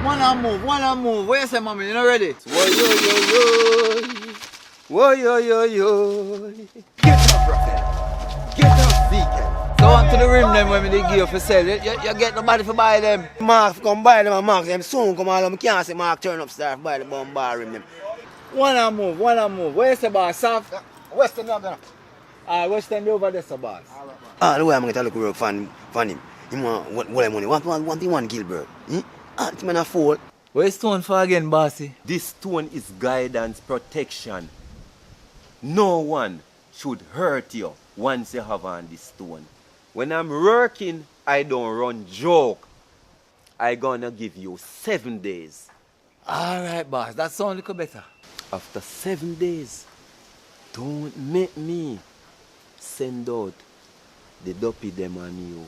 Wanna move. Where you say, mommy? You not ready? Whoa, yo, yo, yo. Whoa, yo, yo, yo. Get up, Rafael. Get up, Deacon. So on to the rim then when we give you for sale. You get nobody for buy them. Mark come buy them and Mark them soon come all. I can't say Mark turn up star buy the bomb bar rim them. Wanna move. Where you say, boss? Soft? Western now gonna. Western over there, so boss. The way I'm going to look work fan him. He want what money? Want Gilbert. It's man a fool. Where is stone for again, bossy? This stone is guidance, protection. No one should hurt you once you have on this stone. When I'm working, I don't run joke. I gonna give you 7 days. Alright, boss. That sounds a little better. After 7 days, don't make me send out the dopey them on you.